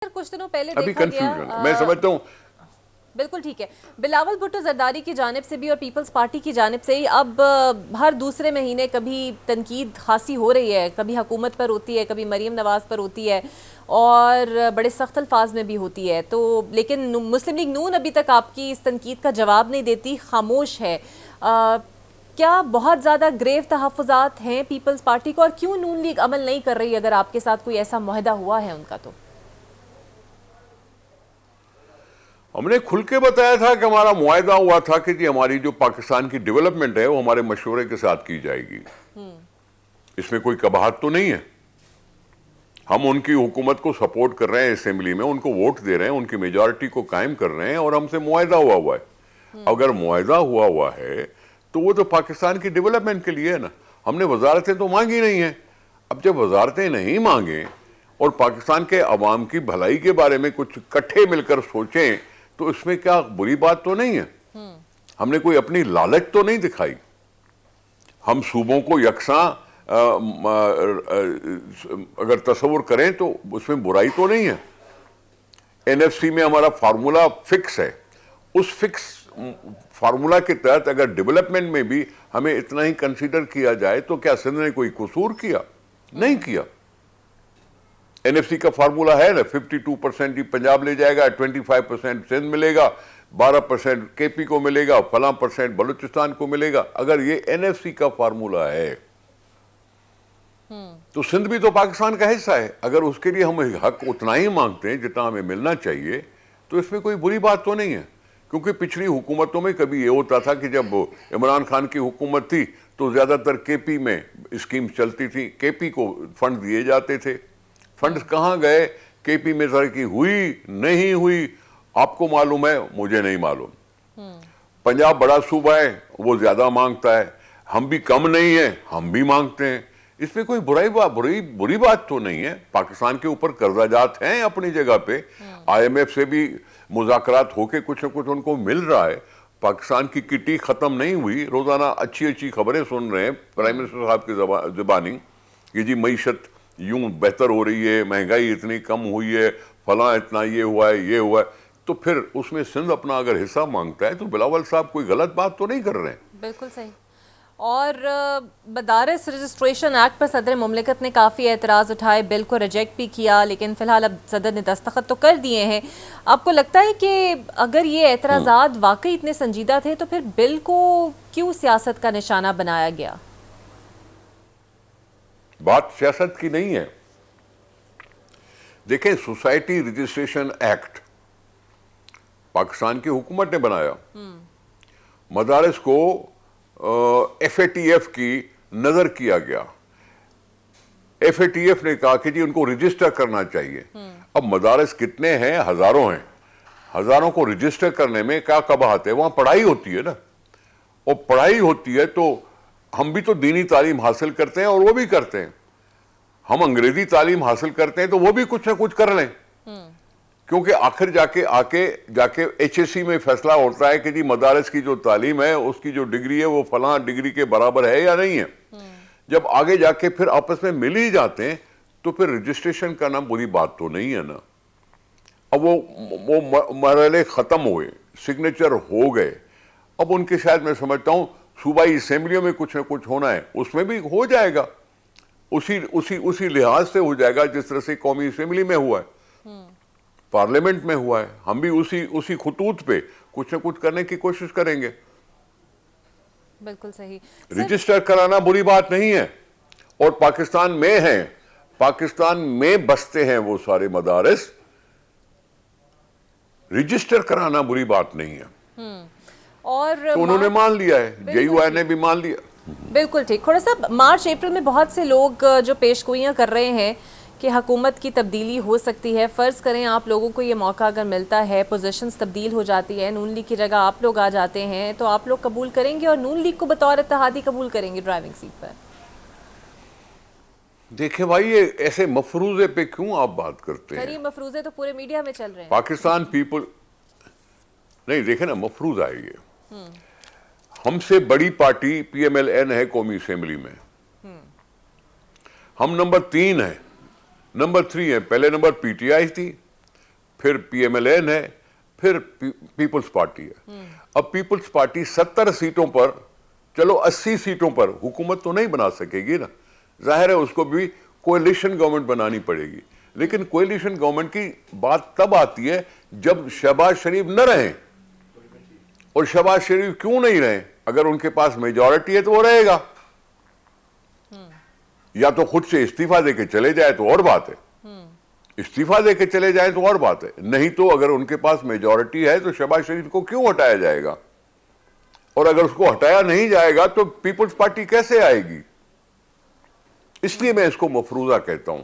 कुछ दिनों पहले अभी देखा कंफ्यूजन गया, मैं समझता हूँ। बिल्कुल ठीक है। बिलावल भुट्टो जरदारी की जानिब से भी और पीपल्स पार्टी की जानिब से ही अब हर दूसरे महीने कभी तनकीद खासी हो रही है, कभी हुकूमत पर होती है, कभी मरीम नवाज पर होती है और बड़े सख्त अल्फाज में भी होती है। तो लेकिन मुस्लिम लीग नून अभी तक आपकी इस तनकीद का जवाब नहीं देती, खामोश है। क्या बहुत ज़्यादा ग्रेव तहफ़्फ़ुज़ात हैं पीपल्स पार्टी को, और क्यों नून लीग अमल नहीं कर रही अगर आपके साथ कोई ऐसा मुआहदा हुआ है उनका? तो हमने खुल के बताया था कि हमारा मुआहदा हुआ था कि जी हमारी जो पाकिस्तान की डेवलपमेंट है वो हमारे मशवरे के साथ की जाएगी। इसमें कोई कबाहत तो नहीं है। हम उनकी हुकूमत को सपोर्ट कर रहे हैं, असेंबली में उनको वोट दे रहे हैं, उनकी मेजॉरिटी को कायम कर रहे हैं और हमसे मुआहदा हुआ है। अगर मुआहदा हुआ है तो वो तो पाकिस्तान की डेवलपमेंट के लिए है ना। हमने वजारतें तो मांगी नहीं है। अब जब वजारतें नहीं मांगे और पाकिस्तान के अवाम की भलाई के बारे में कुछ इकट्ठे मिलकर सोचें तो इसमें क्या बुरी बात तो नहीं है। हमने कोई अपनी लालच तो नहीं दिखाई। हम सूबों को यकसा अगर तस्वुर करें तो उसमें बुराई तो नहीं है। एनएफसी में हमारा फार्मूला फिक्स है। उस फिक्स फार्मूला के तहत अगर डेवलपमेंट में भी हमें इतना ही कंसीडर किया जाए तो क्या सिंध ने कोई कसूर किया? नहीं किया। एनएफसी का फार्मूला है ना, 52% ही पंजाब ले जाएगा, 25% सिंध मिलेगा, 12% केपी को मिलेगा, फला % बलूचिस्तान को मिलेगा। अगर ये एनएफसी का फार्मूला है तो सिंध भी तो पाकिस्तान का हिस्सा है। अगर उसके लिए हम हक उतना ही मांगते हैं जितना हमें मिलना चाहिए तो इसमें कोई बुरी बात तो नहीं है। क्योंकि पिछली हुकूमतों में कभी ये होता था कि जब इमरान खान की हुकूमत थी तो ज्यादातर केपी में स्कीम चलती थी, केपी को फंड दिए जाते थे। फंड्स कहां गए, केपी में तरक्की हुई नहीं हुई, आपको मालूम है, मुझे नहीं मालूम। पंजाब बड़ा सूबा है, वो ज्यादा मांगता है। हम भी कम नहीं है, हम भी मांगते हैं। इसमें कोई बुरी बात तो नहीं है। पाकिस्तान के ऊपर कर्जाजात हैं अपनी जगह पे। आईएमएफ से भी मुज़ाकरात होके कुछ न कुछ उनको मिल रहा है। पाकिस्तान की किटी खत्म नहीं हुई। रोजाना अच्छी खबरें सुन रहे हैं प्राइम मिनिस्टर साहब की जुबानी कि जी मईशत यूं बेहतर हो रही है, महंगाई इतनी कम हुई है, फला इतना ये हुआ है, ये हुआ है। तो फिर उसमें सिंध अपना अगर हिस्सा मांगता है तो बिलावल साहब कोई गलत बात तो नहीं कर रहे हैं। बिल्कुल सही। और मदारिस रजिस्ट्रेशन एक्ट पर सदर मुमलिकत ने काफ़ी एतराज़ उठाए, बिल को रिजेक्ट भी किया, लेकिन फ़िलहाल अब सदर ने दस्तखत तो कर दिए हैं। आपको लगता है कि अगर ये एतराज़ात वाकई इतने संजीदा थे तो फिर बिल को क्यों सियासत का निशाना बनाया गया? बात सियासत की नहीं है। देखें, सोसाइटी रजिस्ट्रेशन एक्ट पाकिस्तान की हुकूमत ने बनाया। मदारिस को एफएटीएफ की नजर किया गया। एफएटीएफ ने कहा कि जी उनको रजिस्टर करना चाहिए। अब मदारिस कितने हैं? हजारों हैं। हजारों को रजिस्टर करने में क्या कबाहत है? वहां पढ़ाई होती है ना, और पढ़ाई होती है तो हम भी तो दीनी तालीम हासिल करते हैं और वो भी करते हैं। हम अंग्रेजी तालीम हासिल करते हैं तो वो भी कुछ ना कुछ कर लें। क्योंकि आखिर जाके एचएससी में फैसला होता है कि जी मदारिस की जो तालीम है उसकी जो डिग्री है वो फलां डिग्री के बराबर है या नहीं है। जब आगे जाके फिर आपस में मिल ही जाते हैं तो फिर रजिस्ट्रेशन करना बुरी बात तो नहीं है ना। अब वो मरहले खत्म हुए, सिग्नेचर हो गए। अब उनके शायद मैं समझता हूं सूबाई असेंबलियों में कुछ ना कुछ होना है, उसमें भी हो जाएगा। उसी लिहाज से हो जाएगा जिस तरह से कौमी असेंबली में हुआ है, पार्लियामेंट में हुआ है। हम भी उसी खुतूत पे कुछ ना कुछ करने की कोशिश करेंगे। बिल्कुल सही। रजिस्टर कराना बुरी बात नहीं है। और पाकिस्तान में है, पाकिस्तान में बसते हैं वो सारे मदारिस, रजिस्टर कराना बुरी बात नहीं है। और तो उन्होंने मान लिया है, जेयूआई ने भी मान लिया। बिल्कुल ठीक। थोड़ा सा मार्च अप्रैल में बहुत से लोग जो पेशगोइयां कर रहे हैं कि हुकूमत की तब्दीली हो सकती है। फ़र्ज़ करें आप लोगों को ये मौका अगर मिलता है, पोजीशंस तब्दील हो जाती है, नून लीग की जगह आप लोग आ जाते हैं, तो आप लोग कबूल करेंगे और नून लीग को बतौर इत्तेहादी कबूल करेंगे ड्राइविंग सीट पर? देखे भाई, ये ऐसे मफरूजे पे क्यों आप बात करते हैं? ये मफरूजे तो पूरे मीडिया में चल रहे हैं। पाकिस्तान पीपल नहीं, देखे ना, मफरूज है ये। हमसे बड़ी पार्टी पीएमएलएन है कौमी असेंबली में। हम नंबर 3 है, नंबर 3 है। पहले नंबर पीटीआई थी, फिर पीएमएलएन है, फिर पीपल्स पार्टी है। अब पीपल्स पार्टी 70 सीटों पर, चलो 80 सीटों पर हुकूमत तो नहीं बना सकेगी ना, जाहिर है उसको भी कोएलिशन गवर्नमेंट बनानी पड़ेगी। लेकिन कोएलिशन गवर्नमेंट की बात तब आती है जब शहबाज शरीफ न रहें। और शहबाज शरीफ क्यों नहीं रहे? अगर उनके पास मेजॉरिटी है तो वो रहेगा, या तो खुद से इस्तीफा देके चले जाए तो और बात है, इस्तीफा देके चले जाए तो और बात है, नहीं तो अगर उनके पास मेजॉरिटी है तो शहबाज शरीफ को क्यों हटाया जाएगा? और अगर उसको हटाया नहीं जाएगा तो पीपल्स पार्टी कैसे आएगी? इसलिए मैं इसको मफरूजा कहता हूं।